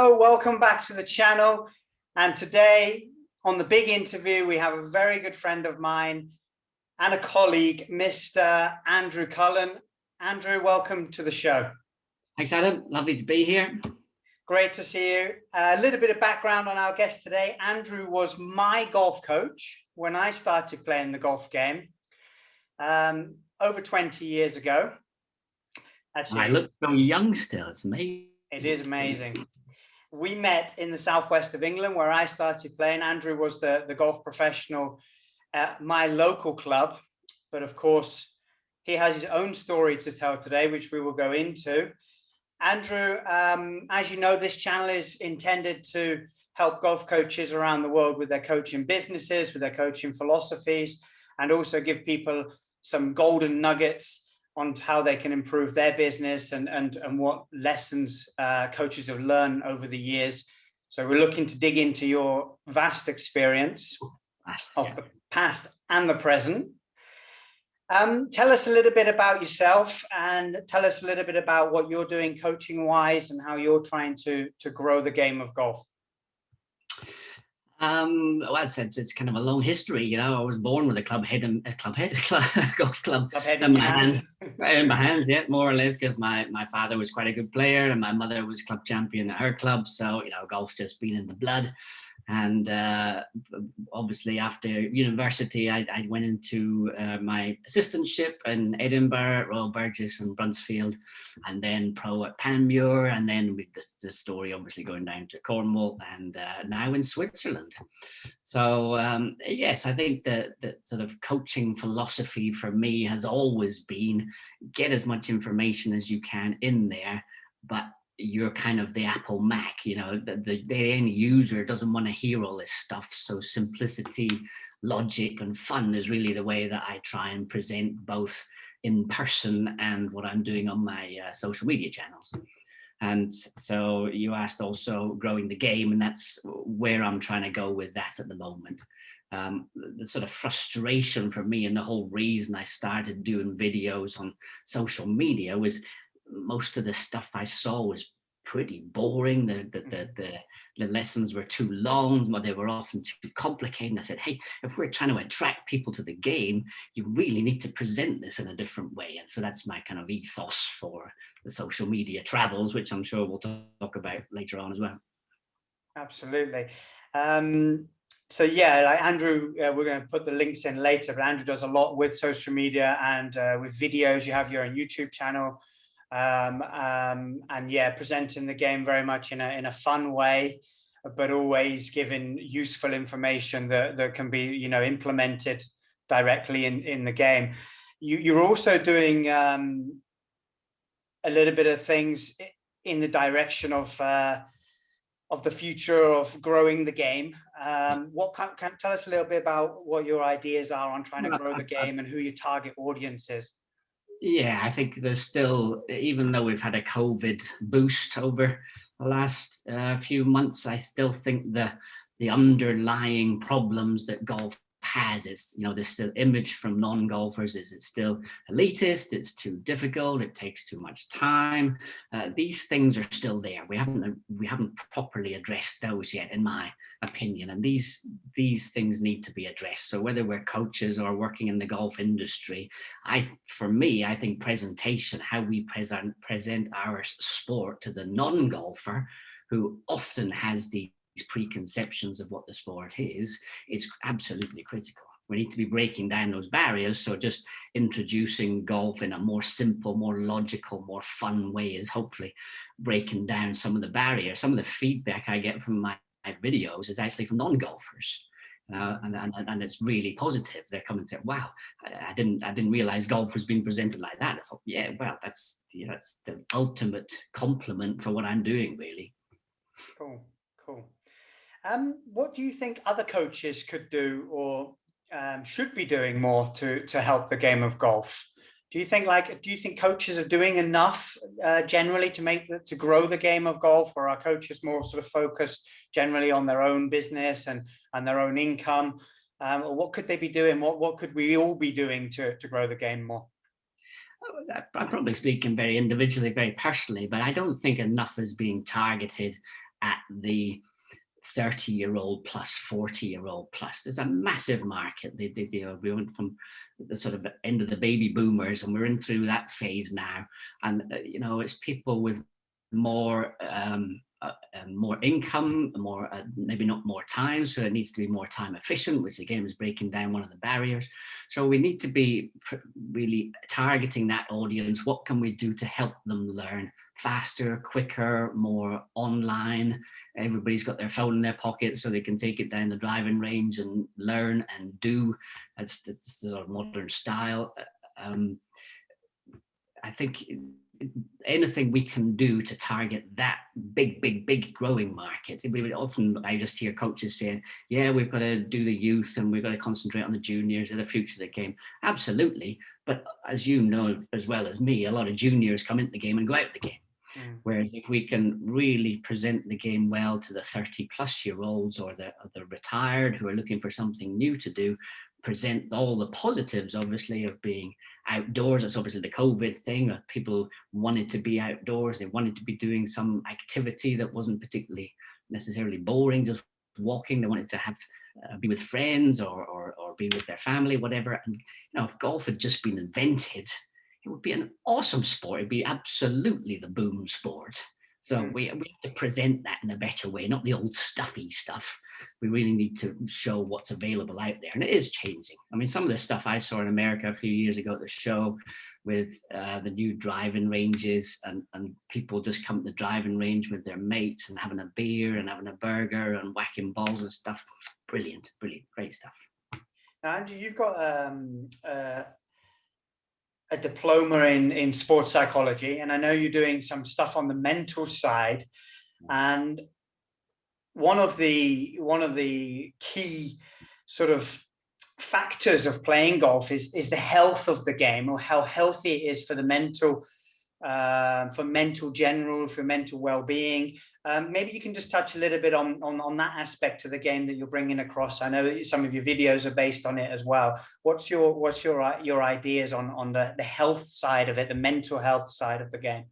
Hello, welcome back to the channel. And today on The Big Interview, we have a very good friend of mine and a colleague, Mr. Andrew Cullen. Andrew, welcome to the show. Thanks, Adam. Lovely to be here. Great to see you. A little bit of background on our guest today. Andrew was my golf coach when I started playing the golf game over 20 years ago. Actually, I look so young still. It's amazing. It is amazing. We met in the southwest of England where I started playing. Andrew was the golf professional at my local club. But of course, he has his own story to tell today, which we will go into. Andrew, as you know, this channel is intended to help golf coaches around the world with their coaching businesses, with their coaching philosophies, and also give people some golden nuggets on how they can improve their business and what lessons coaches have learned over the years. So we're looking to dig into your vast experience of the past and the present. Tell us a little bit about yourself and tell us a little bit about what you're doing coaching wise and how you're trying to grow the game of golf. Well, it's kind of a long history, you know. I was born with a golf club in my hands, yeah, more or less, because my father was quite a good player and my mother was club champion at her club. So, you know, golf's just been in the blood. And obviously after university, I went into my assistantship in Edinburgh, Royal Burgess and Bruntsfield, and then pro at Panmure, and then with the story obviously going down to Cornwall and now in Switzerland. So yes, I think that sort of coaching philosophy for me has always been get as much information as you can in there, but you're kind of the Apple Mac, you know, the end user doesn't want to hear all this stuff. So simplicity, logic and fun is really the way that I try and present both in person and what I'm doing on my social media channels. And so you asked also growing the game, and that's where I'm trying to go with that at the moment. The sort of frustration for me and the whole reason I started doing videos on social media was most of the stuff I saw was pretty boring. The lessons were too long, they were often too complicated. And I said, hey, if we're trying to attract people to the game, you really need to present this in a different way. And so that's my kind of ethos for the social media travels, which I'm sure we'll talk about later on as well. Absolutely. So yeah, like Andrew, we're going to put the links in later, but Andrew does a lot with social media and with videos. You have your own YouTube channel. And yeah, presenting the game very much in a fun way, but always giving useful information that can be, you know, implemented directly in the game. You're also doing a little bit of things in the direction of the future of growing the game. What can tell us a little bit about what your ideas are on trying to grow the game and who your target audience is? Yeah, I think there's still, even though we've had a COVID boost over the last few months, I still think the underlying problems that golf has is, you know, there's still image from non-golfers is it's still elitist, it's too difficult, it takes too much time. These things are still there. We haven't properly addressed those yet, in my opinion, and these things need to be addressed. So whether we're coaches or working in the golf industry, for me, I think presentation, how we present our sport to the non-golfer, who often has these preconceptions of what the sport is absolutely critical. We need to be breaking down those barriers. So just introducing golf in a more simple, more logical, more fun way is hopefully breaking down some of the barriers. Some of the feedback I get from my videos is actually from non-golfers. And it's really positive. They're coming to, wow, I didn't realize golf was being presented like that. I thought, yeah, well, that's the ultimate compliment for what I'm doing, really. Cool. What do you think other coaches could do or should be doing more to help the game of golf? Do you think coaches are doing enough generally to grow the game of golf, or are coaches more sort of focused generally on their own business and their own income? Or what could they be doing? What could we all be doing to grow the game more? I'm probably speaking very individually, very personally, but I don't think enough is being targeted at the 30-year-old plus, 40-year-old plus. There's a massive market. We went from the sort of end of the baby boomers, and we're in through that phase now. And it's people with more more income, more maybe not more time, so it needs to be more time efficient, which again is breaking down one of the barriers. So we need to be really targeting that audience. What can we do to help them learn faster, quicker, more online? Everybody's got their phone in their pocket, so they can take it down the driving range and learn and do. That's the sort of modern style. I think anything we can do to target that big growing market. I just hear coaches saying, yeah, we've got to do the youth and we've got to concentrate on the juniors, they're the future of the game. Absolutely. But as you know, as well as me, a lot of juniors come into the game and go out of the game. Whereas if we can really present the game well to the 30-plus-year-olds or the retired who are looking for something new to do, present all the positives, obviously, of being outdoors. It's obviously the COVID thing. People wanted to be outdoors. They wanted to be doing some activity that wasn't particularly necessarily boring, just walking. They wanted to have be with friends or be with their family, whatever. And if golf had just been invented, it would be an awesome sport. It'd be absolutely the boom sport. So we have to present that in a better way, not the old stuffy stuff. We really need to show what's available out there. And it is changing. I mean, some of the stuff I saw in America a few years ago at the show with the new driving ranges and people just come to the driving range with their mates and having a beer and having a burger and whacking balls and stuff. Brilliant, great stuff. Now, Andrew, you've got a diploma in sports psychology, and I know you're doing some stuff on the mental side. And one of the key sort of factors of playing golf is the health of the game, or how healthy it is for the mental, for mental well-being. Maybe you can just touch a little bit on that aspect of the game that you're bringing across. I know that some of your videos are based on it as well. What's your ideas on the health side of it, the mental health side of the game?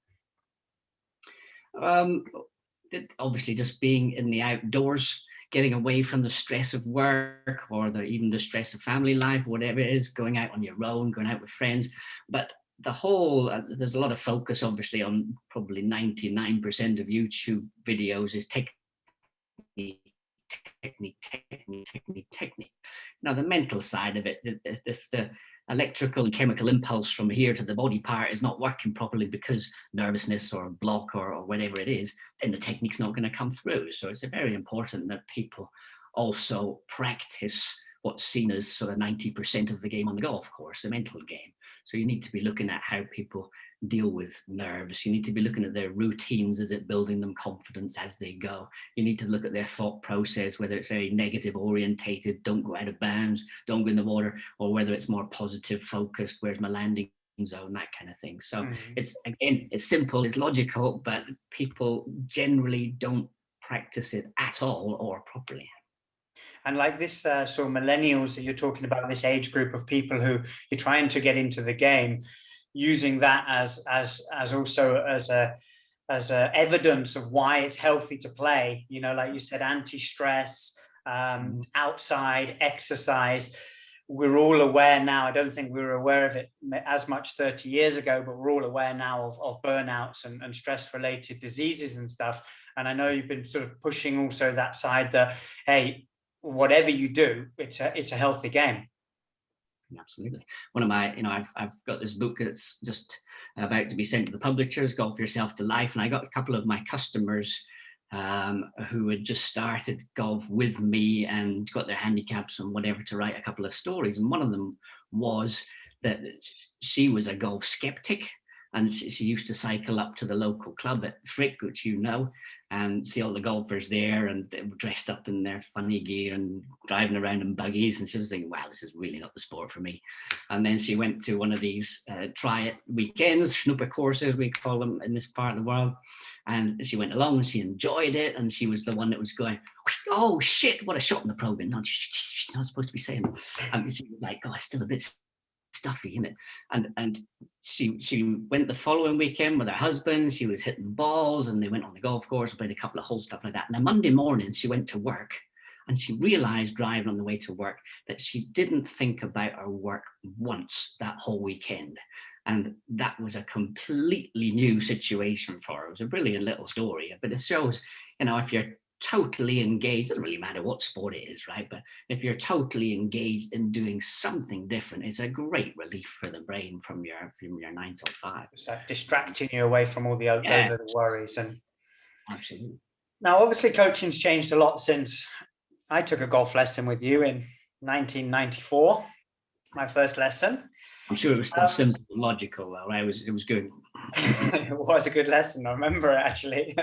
Obviously, just being in the outdoors, getting away from the stress of work or even the stress of family life, whatever it is, going out on your own, going out with friends. But the whole, there's a lot of focus, obviously, on probably 99% of YouTube videos is technique. Now, the mental side of it, if the electrical and chemical impulse from here to the body part is not working properly because nervousness or block or whatever it is, then the technique's not going to come through. So it's very important that people also practice what's seen as sort of 90% of the game on the golf course, the mental game. So you need to be looking at how people deal with nerves. You need to be looking at their routines. Is it building them confidence as they go? You need to look at their thought process, whether it's very negative orientated, don't go out of bounds, don't go in the water, or whether it's more positive focused, where's my landing zone, that kind of thing. So it's simple, it's logical, but people generally don't practice it at all or properly. And like this sort of millennials that you're talking about, this age group of people who you're trying to get into the game, using that as also as a evidence of why it's healthy to play, like you said, anti-stress, outside exercise. We're all aware now. I don't think we were aware of it as much 30 years ago, but we're all aware now of burnouts and stress-related diseases and stuff. And I know you've been sort of pushing also that side that, hey, whatever you do, it's a healthy game. Absolutely. One of my, I've got this book that's just about to be sent to the publishers, Golf Yourself to Life. And I got a couple of my customers who had just started golf with me and got their handicaps and whatever to write a couple of stories. And one of them was that she was a golf skeptic. And she used to cycle up to the local club at Frick, which and see all the golfers there and they were dressed up in their funny gear and driving around in buggies. And she was thinking, wow, this is really not the sport for me. And then she went to one of these try it weekends, snooper courses, we call them in this part of the world. And she went along and she enjoyed it. And she was the one that was going, oh, shit, what a shot in the probe. Not supposed to be saying. And she was like, oh, it's still a bit stuffy, isn't it? And she went the following weekend with her husband. She was hitting balls, and they went on the golf course, played a couple of holes, stuff like that. And then Monday morning, she went to work, and she realized driving on the way to work that she didn't think about her work once that whole weekend. And that was a completely new situation for her. It was a brilliant little story, but it shows, if you're totally engaged, it doesn't really matter what sport it is, right? But if you're totally engaged in doing something different, it's a great relief for the brain from your 9 till 5. It's like distracting you away from all those little worries. And absolutely. Now, obviously, coaching's changed a lot since I took a golf lesson with you in 1994, my first lesson. I'm sure it was still simple and logical, though, right? It was good. It was a good lesson. I remember it, actually.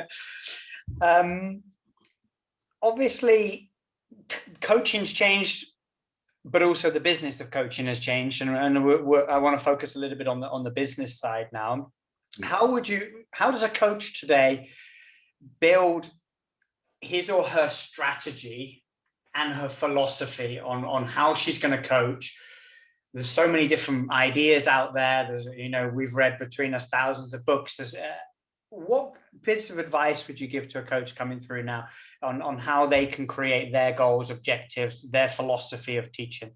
Obviously, coaching's changed, but also the business of coaching has changed. And I want to focus a little bit on the business side now. How does a coach today build his or her strategy and her philosophy on how she's going to coach? There's so many different ideas out there. There's, we've read between us thousands of books. What bits of advice would you give to a coach coming through now on how they can create their goals, objectives, their philosophy of teaching?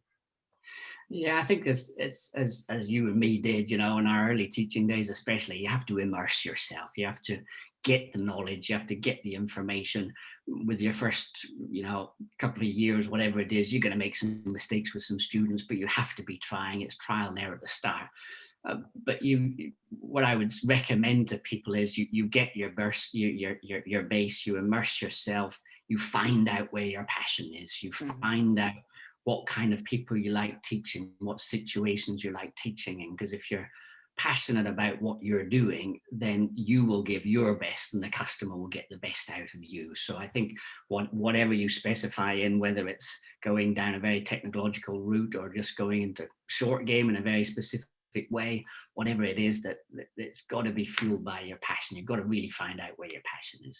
Yeah, I think it's as you and me did, in our early teaching days, especially, you have to immerse yourself. You have to get the knowledge. You have to get the information. With your first, couple of years, whatever it is, you're going to make some mistakes with some students, but you have to be trying. It's trial and error at the start. But what I would recommend to people is you get your base, you immerse yourself, you find out where your passion is, you find out what kind of people you like teaching, what situations you like teaching in. Because if you're passionate about what you're doing, then you will give your best and the customer will get the best out of you. So I think whatever you specify in, whether it's going down a very technological route or just going into short game in a very specific way, whatever it is, that it's got to be fueled by your passion. You've got to really find out where your passion is.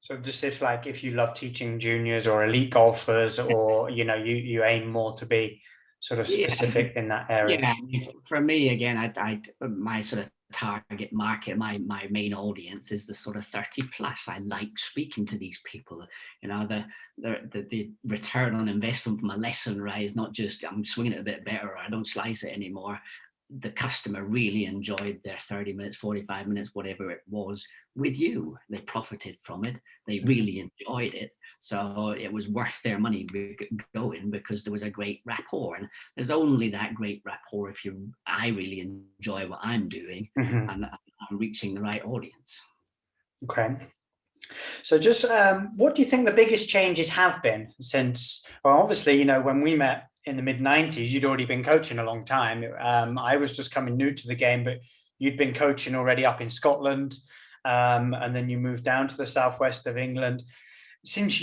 So just if you love teaching juniors or elite golfers, or you aim more to be sort of specific in that area. Yeah, for me, again, I my sort of target market, my main audience is the sort of 30 plus. I like speaking to these people. The return on investment from a lesson, right, is not just I'm swinging it a bit better or I don't slice it anymore. The customer really enjoyed their 30 minutes, 45 minutes, whatever it was, with you. They profited from it. They really enjoyed it. So it was worth their money going because there was a great rapport. And there's only that great rapport if I really enjoy what I'm doing and I'm reaching the right audience. Okay. So just what do you think the biggest changes have been since, well, obviously, when we met in the mid-90s, you'd already been coaching a long time. I was just coming new to the game, but you'd been coaching already up in Scotland, and then you moved down to the southwest of England. Since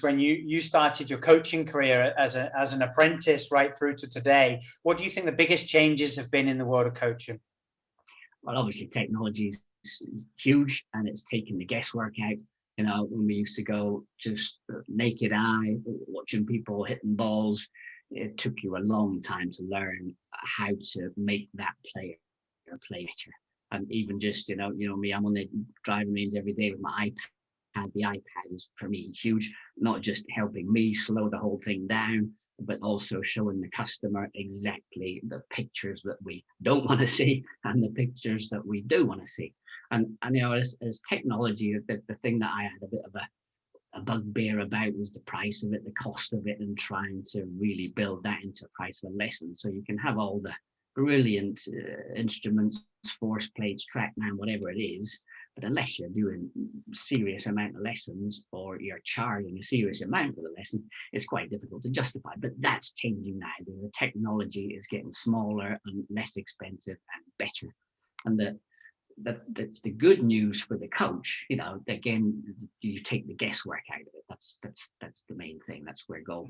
when you started your coaching career as an apprentice right through to today, what do you think the biggest changes have been in the world of coaching? Well, obviously technology is huge and it's taken the guesswork out. When we used to go just naked eye, watching people hitting balls, it took you a long time to learn how to make that player play better. And even just, me, I'm on the driving range every day with my iPad. The iPad is, for me, huge, not just helping me slow the whole thing down, but also showing the customer exactly the pictures that we don't want to see and the pictures that we do want to see. And as technology, the thing that I had a bit of a bugbear about was the price of it, the cost of it, and trying to really build that into the price of a lesson. So you can have all the brilliant instruments, force plates, TrackMan, whatever it is, but unless you're doing serious amount of lessons or you're charging a serious amount for the lesson, it's quite difficult to justify. But that's changing now. The technology is getting smaller and less expensive and better. And that's the good news for the coach. Again, you take the guesswork out of it. That's the main thing. That's where golf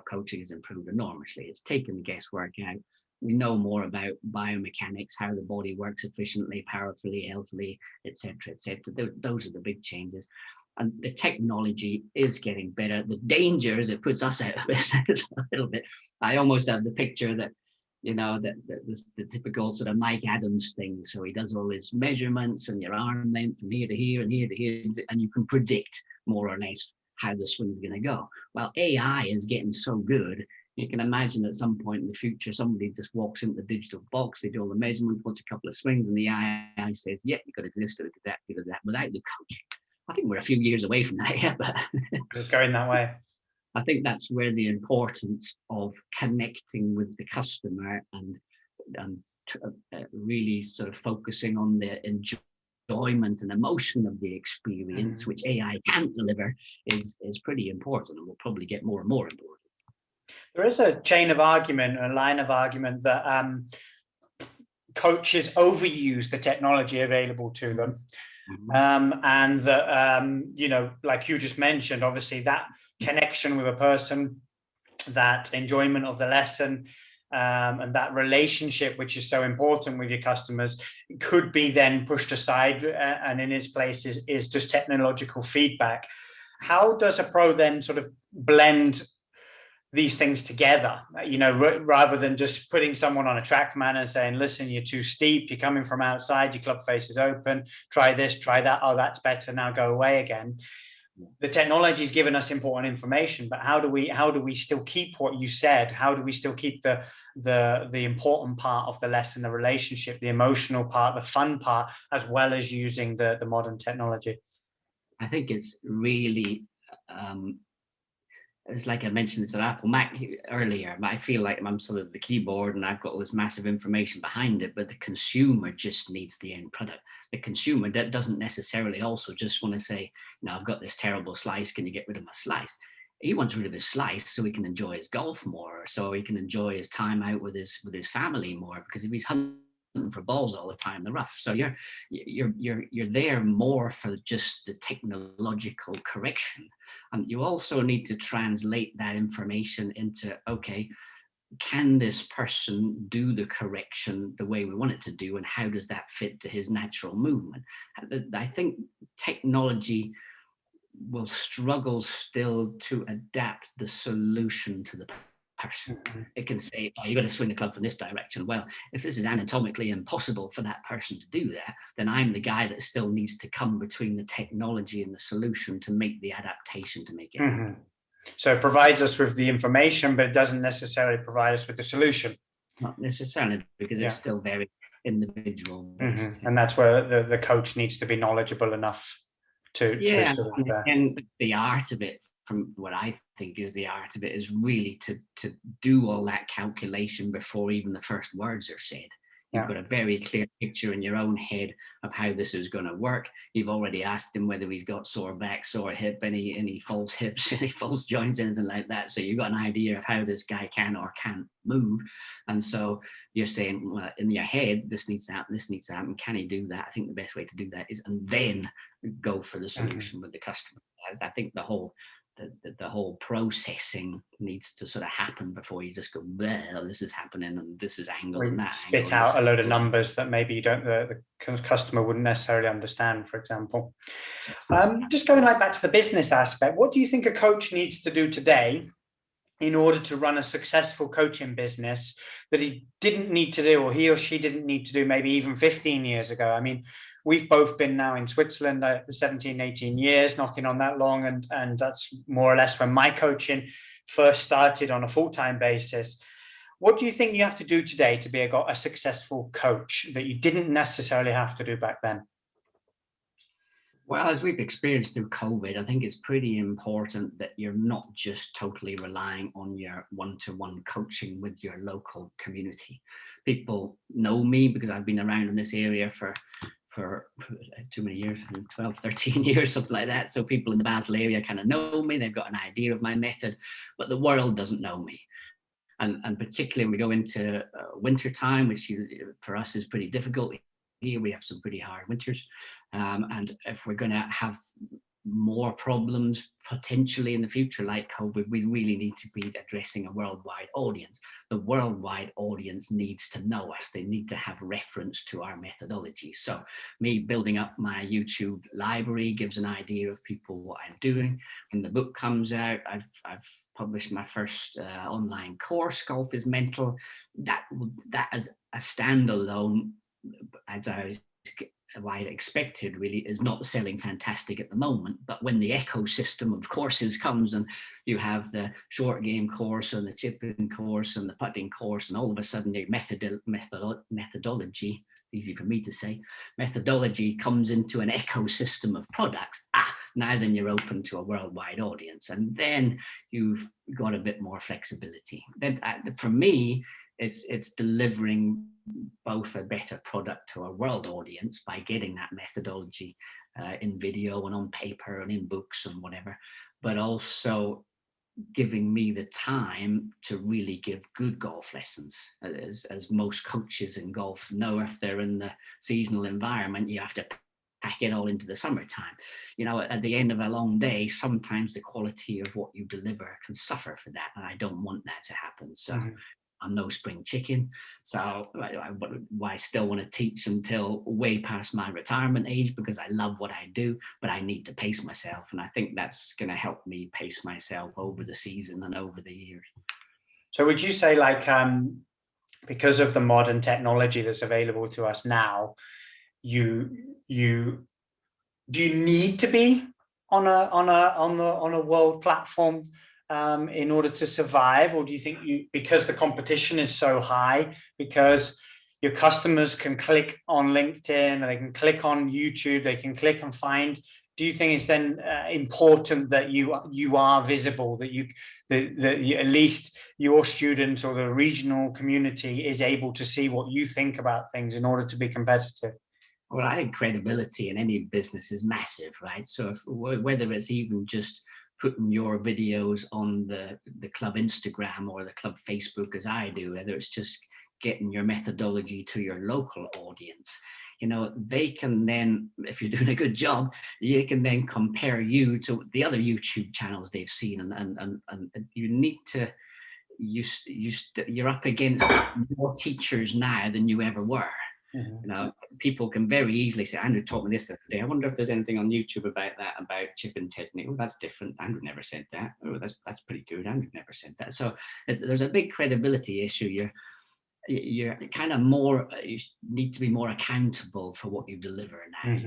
coaching has improved enormously. It's taken the guesswork out. We know more about biomechanics, how the body works efficiently, powerfully, healthily, etc., etc. Those are the big changes. And the technology is getting better. The danger is it puts us out of business a little bit. I almost have the picture that, the typical sort of Mike Adams thing. So he does all his measurements and your arm length from here to here and here to here, and you can predict more or less how the swing's going to go. Well, AI is getting so good. You can imagine at some point in the future, somebody just walks into the digital box, they do all the measurements, wants a couple of swings, and the AI says, yeah, you've got to do this, got to do that, got to do that, without the coach. I think we're a few years away from that, yeah, but it's going that way. I think that's where the importance of connecting with the customer and really sort of focusing on the enjoyment and emotion of the experience, which AI can't deliver, is pretty important, and will probably get more and more important. There is a chain of argument, a line of argument that coaches overuse the technology available to them. And that, like you just mentioned, obviously that connection with a person, that enjoyment of the lesson, and that relationship, which is so important with your customers, could be then pushed aside, and in its place is just technological feedback. How does a pro then sort of blend these things together, rather than just putting someone on a TrackMan and saying, listen, you're too steep, you're coming from outside, your club face is open, try this, try that, oh, that's better, now go away again. The technology has given us important information, but how do we still keep what you said? How do we still keep the important part of the lesson, the relationship, the emotional part, the fun part, as well as using the modern technology? I think it's really it's like I mentioned, it's an Apple Mac earlier. I feel like I'm sort of the keyboard and I've got all this massive information behind it, but the consumer just needs the end product. The consumer that doesn't necessarily also just want to say, I've got this terrible slice, can you get rid of my slice? He wants rid of his slice so he can enjoy his golf more, so he can enjoy his time out with his family more, because if he's hunting for balls all the time in the rough. So you're there more for just the technological correction. And you also need to translate that information into, okay, can this person do the correction the way we want it to do, and how does that fit to his natural movement? I think technology will struggle still to adapt the solution to the person. It can say, oh, you've got to swing the club from this direction. Well, if this is anatomically impossible for that person to do that, then I'm the guy that still needs to come between the technology and the solution to make the adaptation to make it happen. So it provides us with the information, but it doesn't necessarily provide us with the solution. Not necessarily, because it's still very individual. And that's where the coach needs to be knowledgeable enough to sort of... And the art of it, from what I think is the art of it, is really to do all that calculation before even the first words are said. You've got a very clear picture in your own head of how this is going to work. You've already asked him whether he's got sore back, sore hip, any false hips, any false joints, anything like that. So you've got an idea of how this guy can or can't move. And so you're saying, well, in your head, this needs to happen, this needs to happen. Can he do that? I think the best way to do that is, and then go for the solution with the customer. I think the whole processing needs to sort of happen before you just go, well, this is happening and this is angle and that. Spit out a load of numbers that maybe the customer wouldn't necessarily understand, for example. Just going back to the business aspect, what do you think a coach needs to do today in order to run a successful coaching business that he didn't need to do, or he or she didn't need to do maybe even 15 years ago? I mean, we've both been now in Switzerland 17, 18 years, knocking on that long. And that's more or less when my coaching first started on a full-time basis. What do you think you have to do today to be a successful coach that you didn't necessarily have to do back then? Well, as we've experienced through COVID, I think it's pretty important that you're not just totally relying on your one-to-one coaching with your local community. People know me because I've been around in this area for too many years, 12, 13 years, something like that. So people in the Basel area kind of know me. They've got an idea of my method, but the world doesn't know me. And particularly when we go into winter time, which for us is pretty difficult. Here we have some pretty hard winters. And if we're going to have more problems potentially in the future, like COVID, we really need to be addressing a worldwide audience. The worldwide audience needs to know us. They need to have reference to our methodology. So me building up my YouTube library gives an idea of people what I'm doing. When the book comes out, I've published my first online course, Golf is Mental. That as a standalone, as I expected, really is not selling fantastic at the moment. But when the ecosystem of courses comes and you have the short game course and the chipping course and the putting course, and all of a sudden your methodology, easy for me to say, methodology comes into an ecosystem of products, now then you're open to a worldwide audience, and then you've got a bit more flexibility. Then for me, it's delivering both a better product to a world audience by getting that methodology in video and on paper and in books and whatever, but also giving me the time to really give good golf lessons. As most coaches in golf know, if they're in the seasonal environment, you have to pack it all into the summertime. You know, at the end of a long day, sometimes the quality of what you deliver can suffer for that, and I don't want that to happen. So I'm no spring chicken, so I still want to teach until way past my retirement age, because I love what I do, but I need to pace myself, and I think that's going to help me pace myself over the season and over the years. So would you say, like, because of the modern technology that's available to us now, do you need to be on a world platform in order to survive, or do you think because the competition is so high, because your customers can click on LinkedIn, or they can click on YouTube, they can click and find, do you think it's then important that you are visible, that you at least your students or the regional community is able to see what you think about things in order to be competitive? Well, I think credibility in any business is massive, right? So whether it's even just putting your videos on the club Instagram or the club Facebook, as I do, whether it's just getting your methodology to your local audience, you know, they can then, if you're doing a good job, you can then compare you to the other YouTube channels they've seen, and you need to, you're up against more teachers now than you ever were. You know, people can very easily say, Andrew taught me this the other day. I wonder if there's anything on YouTube about that, about chipping technique. Oh, that's different. Andrew never said that. Oh, that's pretty good. Andrew never said that. So there's a big credibility issue. You're kind of more, you need to be more accountable for what you deliver now.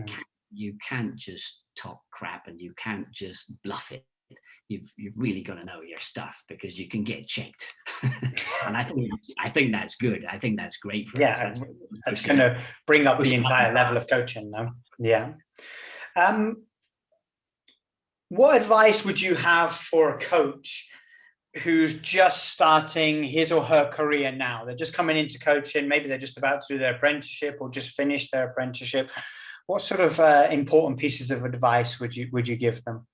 You can't just talk crap, and you can't just bluff it. You've really got to know your stuff, because you can get checked. And I think that's good. I think that's great for us. That's going to bring up the entire level of coaching now. Yeah. What advice would you have for a coach who's just starting his or her career now? They're just coming into coaching. Maybe they're just about to do their apprenticeship or just finished their apprenticeship. What sort of important pieces of advice would you give them?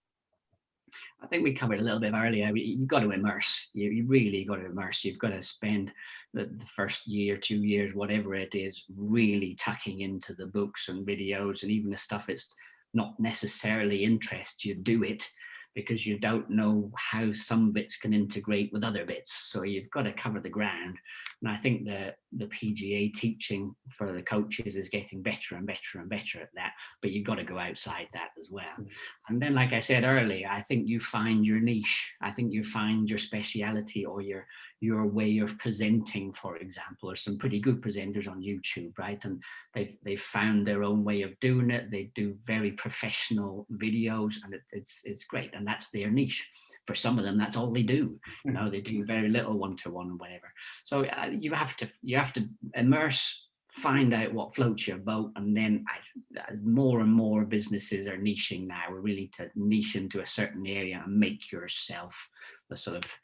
I think we covered a little bit earlier. You've got to immerse. You really got to immerse. You've got to spend the first year, 2 years, whatever it is, really tucking into the books and videos, and even the stuff that's not necessarily interest you. Do it, because you don't know how some bits can integrate with other bits. So you've got to cover the ground. And I think the PGA teaching for the coaches is getting better and better and better at that, but you've got to go outside that as well. And then, like I said earlier, I think you find your niche. I think you find your speciality, or your way of presenting. For example, there's some pretty good presenters on YouTube, right? And they've found their own way of doing it. They do very professional videos, and it's great. And that's their niche. For some of them, that's all they do. You know, they do very little one-to-one or whatever. So you have to immerse, find out what floats your boat, and then more and more businesses are niching now. We're really to niche into a certain area and make yourself the sort of,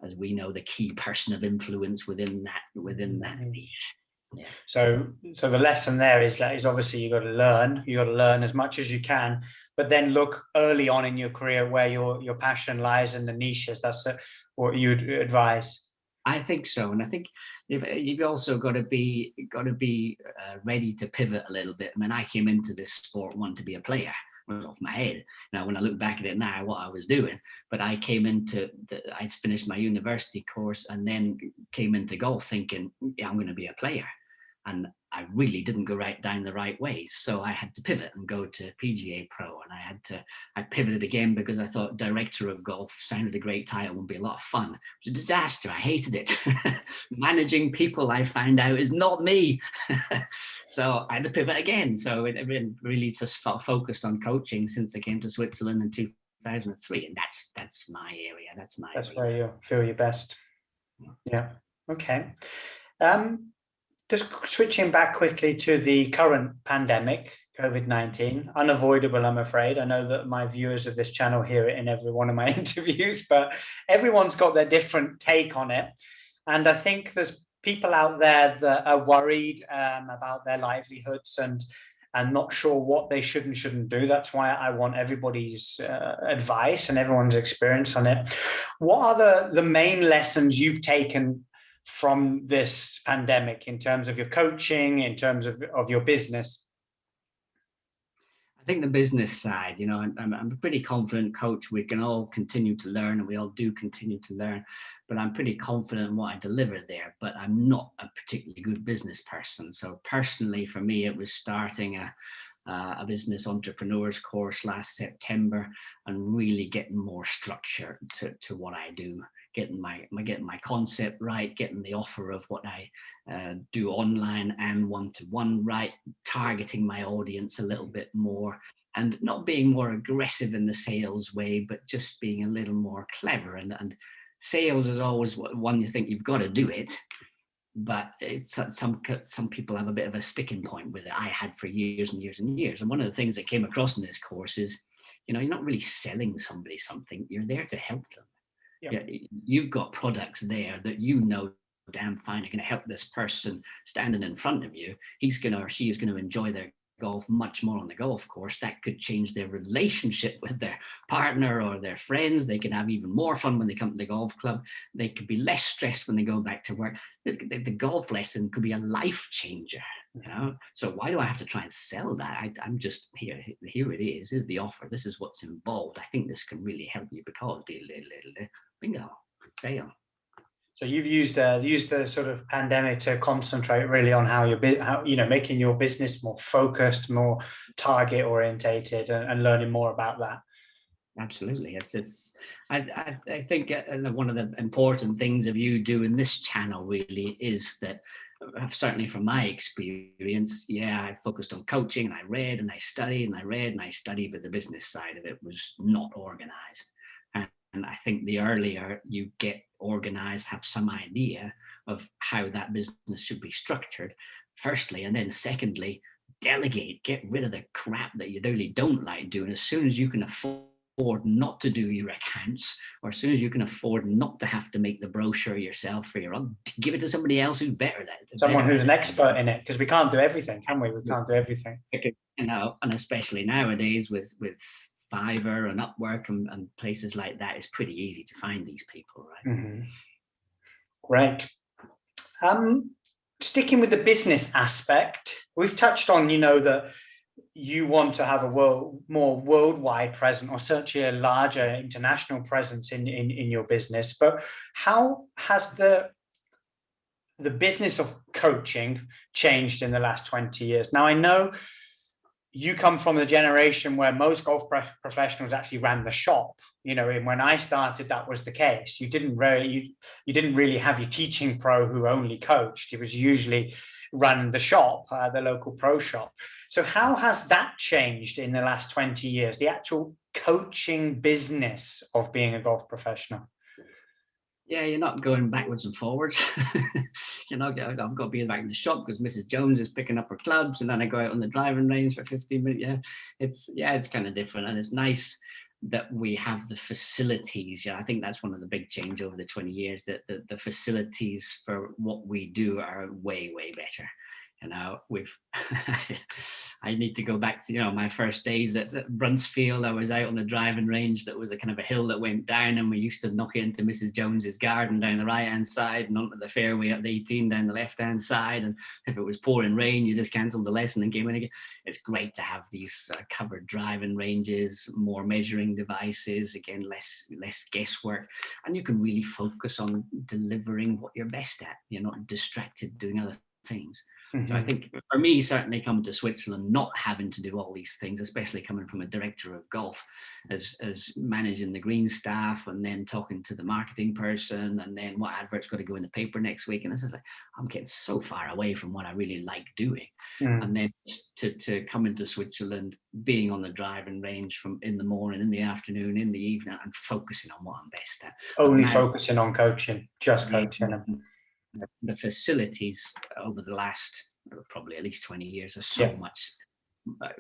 as we know, the key person of influence within that niche. Yeah. So the lesson there is obviously you got to learn as much as you can, but then look early on in your career where your passion lies and the niches. That's what you'd advise. I think so, and I think you've also got to be ready to pivot a little bit. I mean, I came into this sport wanting to be a player. was off my head. Now, when I look back at it now, what I was doing, but I came into, I'd finished my university course and then came into golf thinking, yeah, I'm going to be a player. And I really didn't go right down the right way. So I had to pivot and go to PGA Pro. And I pivoted again because I thought director of golf sounded a great title, would be a lot of fun. It was a disaster. I hated it. Managing people, I found out, is not me. So I had to pivot again. So it really just focused on coaching since I came to Switzerland in 2003. And that's my area. That's where you feel your best. Yeah. Okay. Just switching back quickly to the current pandemic, COVID-19, unavoidable, I'm afraid. I know that my viewers of this channel hear it in every one of my interviews, but everyone's got their different take on it. And I think there's people out there that are worried about their livelihoods and not sure what they should and shouldn't do. That's why I want everybody's advice and everyone's experience on it. What are the main lessons you've taken from this pandemic in terms of your coaching, in terms of your business? I think the business side, you know, I'm a pretty confident coach. We can all continue to learn, and we all do continue to learn, but I'm pretty confident in what I deliver there, but I'm not a particularly good business person. So personally, for me, it was starting a business entrepreneurs course last September and really getting more structure to what I do. Getting my concept right, getting the offer of what I do online and one-to-one right, targeting my audience a little bit more, and not being more aggressive in the sales way, but just being a little more clever. And sales is always one you think you've got to do it, but it's some people have a bit of a sticking point with it. I had for years and years and years. And one of the things that came across in this course is, you know, you're not really selling somebody something, you're there to help them. Yeah, you've got products there that you know damn fine are going to help this person standing in front of you. He's going to, or she is going to enjoy their golf much more on the golf course. That could change their relationship with their partner or their friends. They can have even more fun when they come to the golf club. They could be less stressed when they go back to work. The golf lesson could be a life changer. You know, so why do I have to try and sell that? I'm just here it is the offer. This is what's involved. I think this can really help you because bingo, sale. So you've used the sort of pandemic to concentrate really on how making your business more focused, more target orientated, and learning more about that. Absolutely. I think one of the important things of you doing this channel really is that, certainly from my experience, I focused on coaching and I read and I studied and I read and I studied, but the business side of it was not organized. And I think the earlier you get organized, have some idea of how that business should be structured, firstly, and then secondly, delegate, get rid of the crap that you really don't like doing. As soon as you can afford not to do your accounts, or as soon as you can afford not to have to make the brochure yourself for your own, give it to somebody else who's better at it. Someone who's an expert in it, because we can't do everything, can we? We can't do everything. You know, and especially nowadays with Fiverr and Upwork and places like that, it's pretty easy to find these people, right? Mm-hmm. Great. Sticking with the business aspect, we've touched on, you know, that you want to have a more worldwide presence, or certainly a larger international presence in your business. But how has the business of coaching changed in the last 20 years? Now, I know you come from the generation where most golf professionals actually ran the shop. You know, and when I started, that was the case. You didn't really have your teaching pro who only coached. It was usually run the shop, the local pro shop. So how has that changed in the last 20 years, the actual coaching business of being a golf professional? Yeah, you're not going backwards and forwards. I've got to be back in the shop because Mrs. Jones is picking up her clubs, and then I go out on the driving range for 15 minutes. It's kind of different, and it's nice that we have the facilities. I think that's one of the big change over the 20 years, that the facilities for what we do are way, way better. You know, we've I need to go back to, you know, my first days at Bruntsfield. I was out on the driving range that was a kind of a hill that went down, and we used to knock into Mrs. Jones's garden down the right-hand side and onto the fairway up the 18 down the left-hand side. And if it was pouring rain, you just cancelled the lesson and came in again. It's great to have these covered driving ranges, more measuring devices, again, less guesswork, and you can really focus on delivering what you're best at. You're not distracted doing other things. So I think for me, certainly coming to Switzerland, not having to do all these things, especially coming from a director of golf, as managing the green staff and then talking to the marketing person and then what advert's got to go in the paper next week. And this is like, I'm getting so far away from what I really like doing. And then to come into Switzerland, being on the driving range from in the morning, in the afternoon, in the evening, and focusing on what I'm best at. Only focusing on coaching, just coaching them. The facilities over the last probably at least 20 years are so much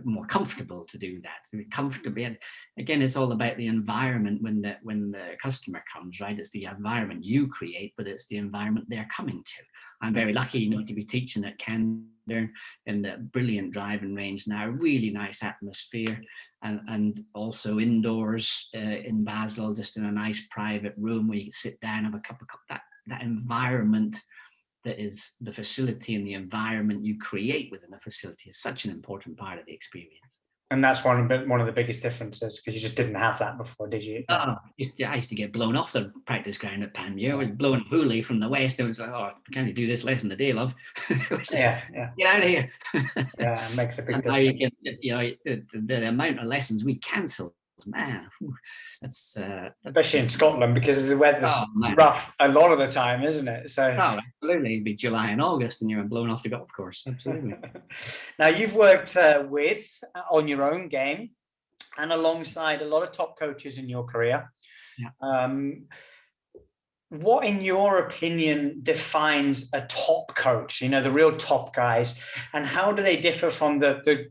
more comfortable to do that. Comfortably, and again, it's all about the environment when the customer comes, right? It's the environment you create, but it's the environment they're coming to. I'm very lucky, you know, to be teaching at Candor in the brilliant driving range now, really nice atmosphere, and also indoors in Basel, just in a nice private room where you can sit down, have a cup of coffee. That environment that is the facility and the environment you create within the facility is such an important part of the experience. And that's one of the biggest differences, because you just didn't have that before, did you? Oh, I used to get blown off the practice ground at Panmure. I was blowing a hoolie from the west. I was like, oh, can you do this lesson today, love? Just, get out of here. Yeah, it makes a big difference. You get, you know, the amount of lessons we cancelled, man, that's especially in Scotland, because the weather's rough a lot of the time, isn't it? So absolutely, it'd be July and August and you're blown off the golf course. Absolutely. Now, you've worked on your own game and alongside a lot of top coaches in your career. What, in your opinion, defines a top coach? You know, the real top guys, and how do they differ from the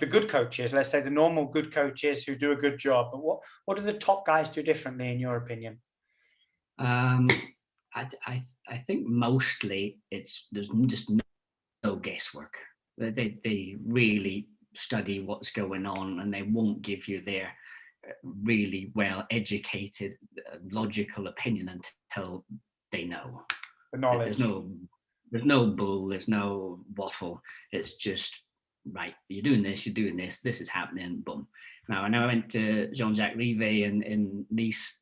good coaches? Let's say the normal good coaches who do a good job. But what do the top guys do differently, in your opinion? I think mostly there's just no guesswork. They really study what's going on, and they won't give you their really well educated logical opinion until they know the knowledge. There's no bull, there's no waffle. It's just, right, you're doing this is happening, boom. Now, I know I went to Jean-Jacques Rivet in Nice.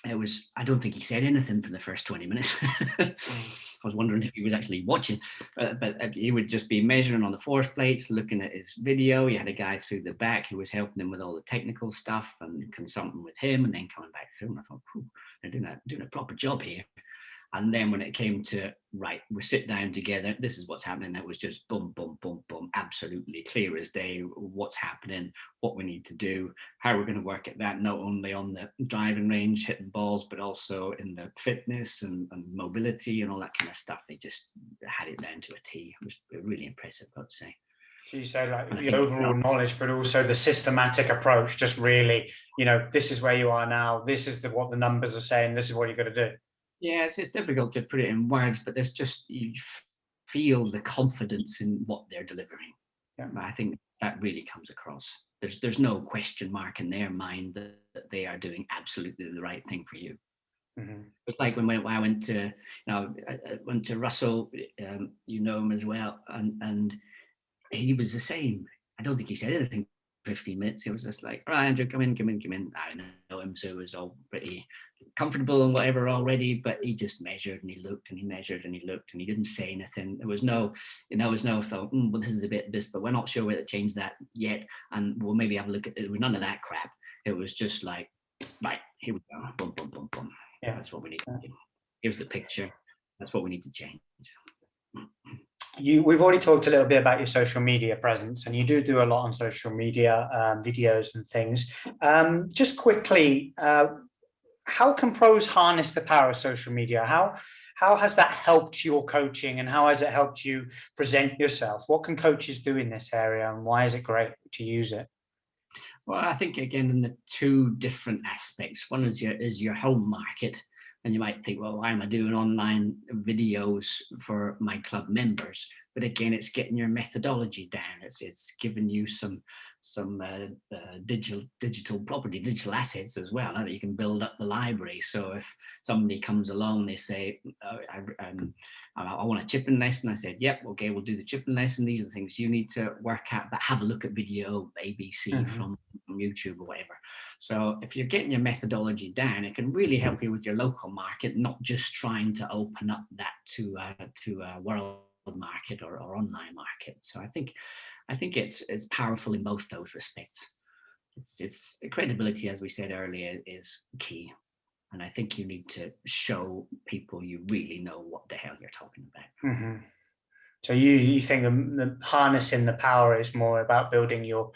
I don't think he said anything for the first 20 minutes. I was wondering if he was actually watching, but he would just be measuring on the force plates, looking at his video. He had a guy through the back who was helping him with all the technical stuff and consulting with him, and then coming back through. And I thought, they're doing a proper job here. And then when it came to, right, we sit down together, this is what's happening, it was just boom, boom, boom, boom, absolutely clear as day, what's happening, what we need to do, how we're going to work at that, not only on the driving range, hitting balls, but also in the fitness and mobility and all that kind of stuff. They just had it down to a T. It was really impressive, I'd say. So you say, like, the overall knowledge, but also the systematic approach, just really, you know, this is where you are now, this is what the numbers are saying, this is what you've got to do. Yeah, it's difficult to put it in words, but there's just, you feel the confidence in what they're delivering. Yeah. I think that really comes across. There's no question mark in their mind that they are doing absolutely the right thing for you. Mm-hmm. It's like when I went to, I went to Russell, you know him as well, and he was the same. I don't think he said anything 15 minutes. He was just like, all right, Andrew, come in. I know him, so it was all pretty comfortable and whatever already, but he just measured and he looked and he measured and he looked and he didn't say anything. There was no thought, well, this is a bit of this, but we're not sure whether to change that yet, and we'll maybe have a look at it. There was none of that crap. It was just like, right, here we go, boom, boom, boom, boom. Yeah, that's what we need to do. Here's the picture. That's what we need to change. We've already talked a little bit about your social media presence, and you do a lot on social media, videos and things. Just quickly, how can pros harness the power of social media? How has that helped your coaching, and how has it helped you present yourself? What can coaches do in this area, and why is it great to use it? Well, I think, again, in the two different aspects. One is your home market, And you might think, well, why am I doing online videos for my club members? But again, it's getting your methodology down. It's giving you some digital property, digital assets as well, that you can build up the library. So if somebody comes along, they say, I want a chipping lesson. I said, yep, okay, we'll do the chipping lesson. These are the things you need to work at, but have a look at video ABC from YouTube or whatever. So if you're getting your methodology down, it can really help you with your local market, not just trying to open up that to a world market or online market. So I think it's powerful in both those respects. It's credibility, as we said earlier, is key. And I think you need to show people you really know what the hell you're talking about. So you think the harnessing the power is more about building your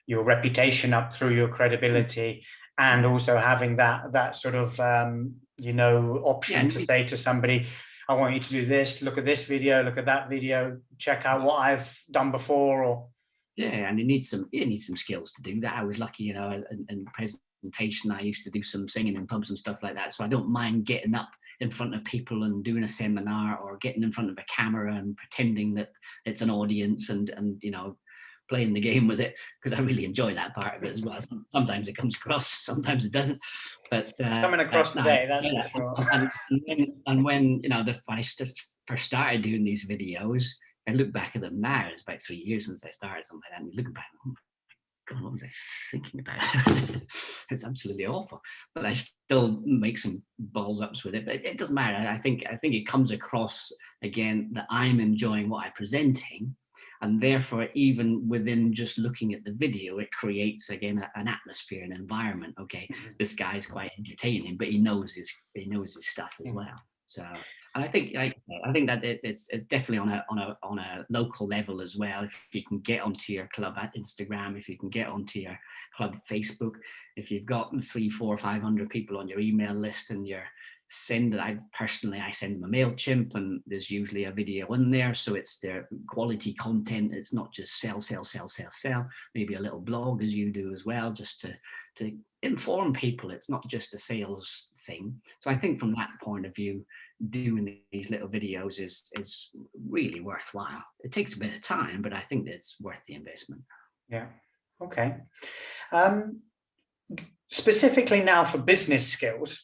reputation up through your credibility, and also having that sort of option to say to somebody, I want you to do this, look at this video, look at that video, check out what I've done before. Or and you need some skills to do that. I was lucky, in presentation, I used to do some singing in pubs and stuff like that, so I don't mind getting up in front of people and doing a seminar, or getting in front of a camera and pretending that it's an audience and playing the game with it, because I really enjoy that part of it as well. Sometimes it comes across, sometimes it doesn't, but it's coming across today, that's for sure. And when I first started doing these videos, I look back at them now, it's about 3 years since I started something like that, and you look back, God, what was I thinking about? It's absolutely awful. But I still make some balls ups with it. But it doesn't matter. I think it comes across again that I'm enjoying what I'm presenting, and therefore, even within just looking at the video, it creates again an atmosphere, an environment. Okay, this guy's quite entertaining, but he knows his stuff as well. So, and I think that it's definitely on a local level as well. If you can get onto your club at Instagram, if you can get onto your club Facebook, if you've got 300, 400, 500 people on your email list, and you're send I send them a MailChimp, and there's usually a video in there, so it's their quality content. It's not just sell, maybe a little blog as you do as well, just to inform people. It's not just a sales thing. So I think from that point of view, doing these little videos is really worthwhile. It takes a bit of time, but I think it's worth the investment. Yeah. Okay. Specifically now for business skills,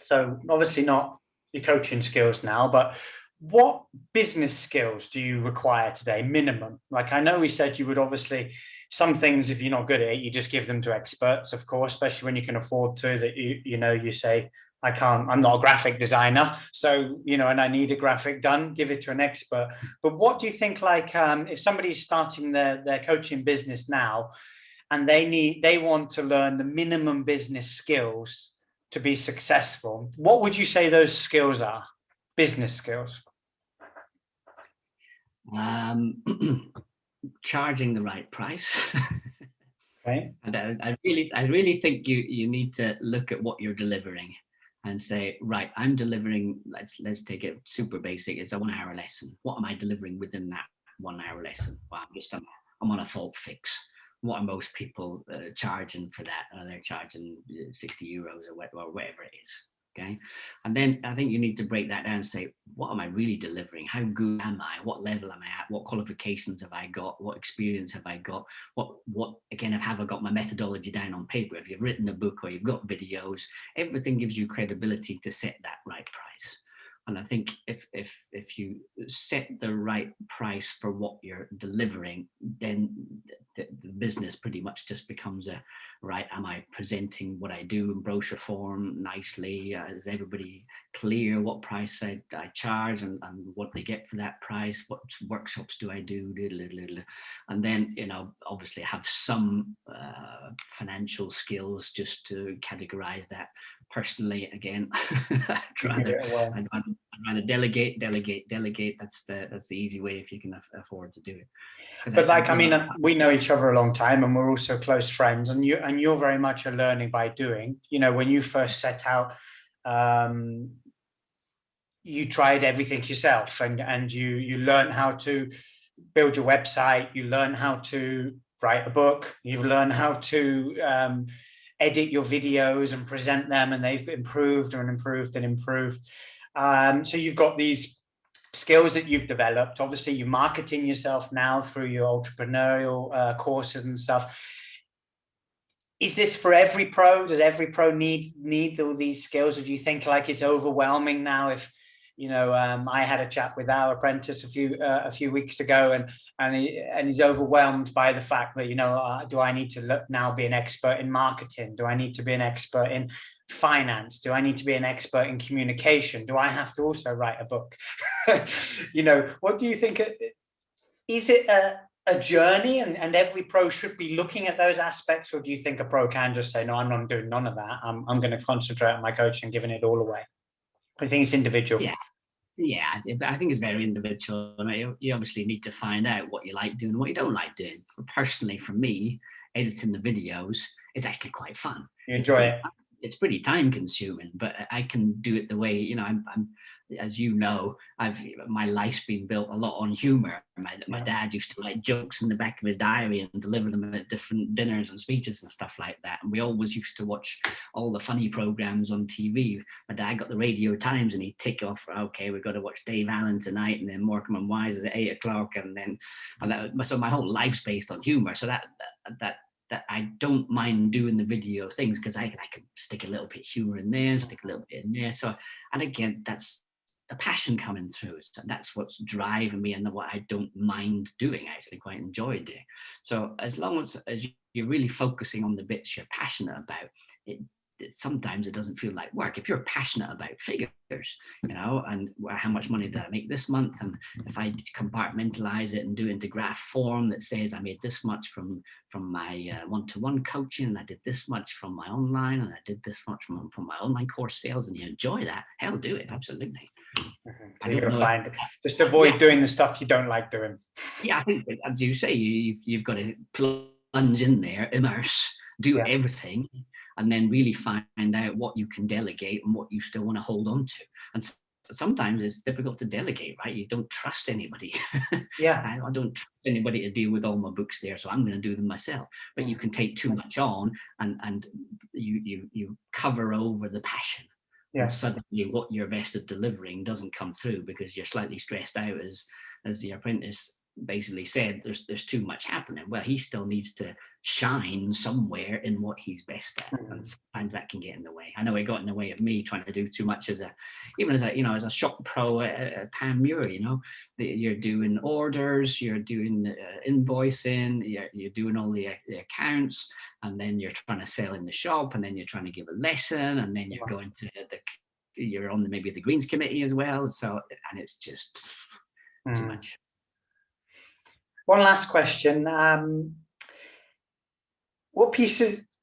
so obviously not your coaching skills now, but what business skills do you require today, minimum? Like, I know we said you would obviously, some things, if you're not good at it, you just give them to experts, of course, especially when you can afford to, that you say, I'm not a graphic designer, so, and I need a graphic done, give it to an expert. But what do you think, like, if somebody's starting their coaching business now, and they want to learn the minimum business skills to be successful, what would you say those skills are, business skills? Charging the right price. Okay. And I really think you need to look at what you're delivering and say, right, I'm delivering, let's take it super basic, it's a 1 hour lesson. What am I delivering within that 1 hour lesson? Well, I'm on a fault fix. What are most people charging for that? They're charging 60 euros or whatever it is. Okay. And then I think you need to break that down and say, what am I really delivering? How good am I? What level am I at? What qualifications have I got? What experience have I got? What again, have I got my methodology down on paper? If you've written a book or you've got videos, everything gives you credibility to set that right price. And I think if you set the right price for what you're delivering, then the business pretty much just becomes right, am I presenting what I do in brochure form nicely? Is everybody clear what price I charge and what they get for that price? What workshops do I do? And then, obviously have some financial skills just to categorize that. Personally, again, I'd rather delegate. That's the easy way if you can afford to do it. But we know each other a long time, and we're also close friends. And you're very much a learning by doing. When you first set out, you tried everything yourself, and you learned how to build your website. You learn how to write a book. You learn how to edit your videos and present them, and they've improved and improved and improved. So you've got these skills that you've developed. Obviously, you're marketing yourself now through your entrepreneurial courses and stuff. Is this for every pro? Does every pro need all these skills, or do you think like it's overwhelming now? If I had a chat with our apprentice a few weeks ago, and he's overwhelmed by the fact that do I need to now be an expert in marketing? Do I need to be an expert in finance? Do I need to be an expert in communication? Do I have to also write a book? What do you think? Is it a journey, and every pro should be looking at those aspects, or do you think a pro can just say, no, I'm not doing none of that, I'm going to concentrate on my coaching and giving it all away? I think it's individual. Yeah, I think it's very individual. I mean, you obviously need to find out what you like doing and what you don't like doing. Personally, for me, editing the videos is actually quite fun. You enjoy it? It's pretty time consuming, but I can do it the way, I'm as you know, my life's been built a lot on humor. My dad used to write jokes in the back of his diary and deliver them at different dinners and speeches and stuff like that. And we always used to watch all the funny programs on TV. My dad got the Radio Times, and he'd tick off, okay, we've got to watch Dave Allen tonight, and then Morecambe and Wise is at 8:00, so my whole life's based on humor. So that I don't mind doing the video things, because I can stick a little bit of humor in there and stick a little bit in there. So, and again, that's the passion coming through. So that's what's driving me, and what I don't mind doing. I actually quite enjoy doing. So as long as you're really focusing on the bits you're passionate about, sometimes it doesn't feel like work. If you're passionate about figures, and how much money did I make this month, and if I compartmentalize it and do it into graph form that says I made this much from my one-to-one coaching, and I did this much from my online, and I did this much from my online course sales, and you enjoy that, hell, do it, absolutely. So you're gonna just avoid doing the stuff you don't like doing. Yeah, I think, as you say, you've got to plunge in there, immerse, do everything, and then really find out what you can delegate and what you still want to hold on to. And sometimes it's difficult to delegate, right? You don't trust anybody. I don't trust anybody to deal with all my books there, so I'm going to do them myself. But you can take too much on, and you cover over the passion. And suddenly what you're best at delivering doesn't come through, because you're slightly stressed out, as the apprentice basically said, there's too much happening. Well, he still needs to shine somewhere in what he's best at, and sometimes that can get in the way. I know it got in the way of me trying to do too much as a shop pro at Panmure. You're doing orders, you're doing invoicing, you're doing all the accounts, and then you're trying to sell in the shop, and then you're trying to give a lesson, and then you're going to you're on maybe the greens committee as well. So, and it's just too much. One last question. What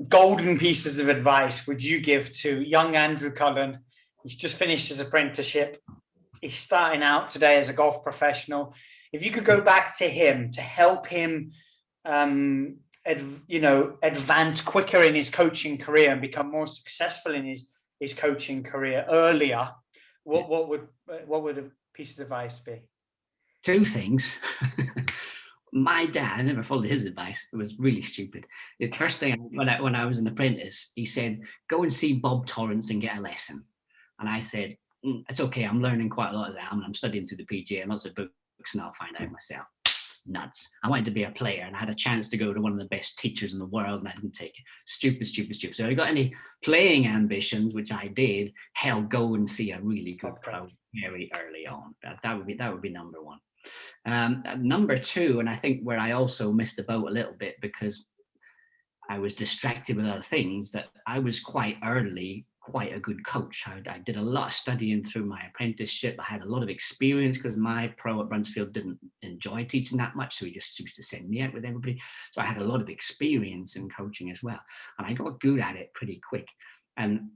golden pieces of advice would you give to young Andrew Cullen? He's just finished his apprenticeship. He's starting out today as a golf professional. If you could go back to him to help him, advance quicker in his coaching career and become more successful in his coaching career earlier, what would a piece of advice be? Two things. My dad, I never followed his advice. It was really stupid. The first thing, when I was an apprentice, he said, go and see Bob Torrance and get a lesson. And I said, it's okay, I'm learning quite a lot of that. I'm studying through the PGA and lots of books, and I'll find out myself. Nuts. I wanted to be a player, and I had a chance to go to one of the best teachers in the world, and I didn't take it. Stupid. So if you got any playing ambitions, which I did, hell, go and see a really good pro very early on. That would be number one. Number two, and I think where I also missed the boat a little bit because I was distracted with other things, that I was quite early quite a good coach. I did a lot of studying through my apprenticeship. I had a lot of experience because my pro at Bruntsfield didn't enjoy teaching that much, so he just used to send me out with everybody. So I had a lot of experience in coaching as well, and I got good at it pretty quick. And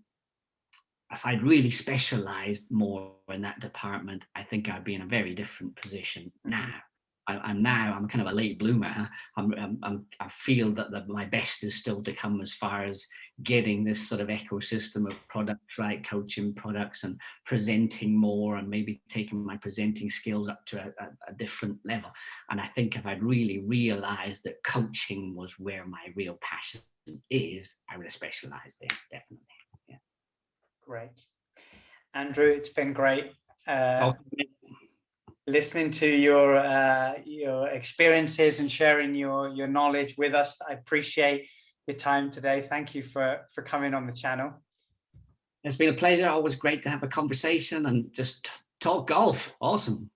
if I'd really specialized more in that department, I think I'd be in a very different position now. I'm kind of a late bloomer. I feel that my best is still to come as far as getting this sort of ecosystem of products, right? Coaching products and presenting more, and maybe taking my presenting skills up to a different level. And I think if I'd really realized that coaching was where my real passion is, I would have specialized there, definitely. Yeah. Great. Andrew, it's been great listening to your experiences and sharing your knowledge with us. I appreciate your time today. Thank you for coming on the channel. It's been a pleasure. Always great to have a conversation and just talk golf. Awesome.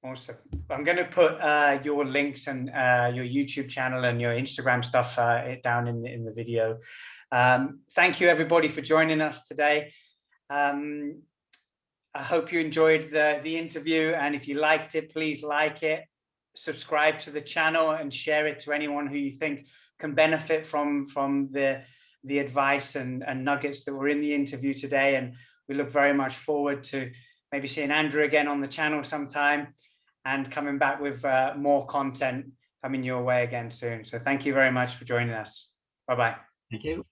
Awesome. I'm going to put your links and your YouTube channel and your Instagram stuff down in the video. Thank you everybody for joining us today. I hope you enjoyed the interview, and if you liked it, please like it, subscribe to the channel, and share it to anyone who you think can benefit from the advice and nuggets that were in the interview today. And we look very much forward to maybe seeing Andrew again on the channel sometime and coming back with more content coming your way again soon. So thank you very much for joining us. Bye-bye. Thank you.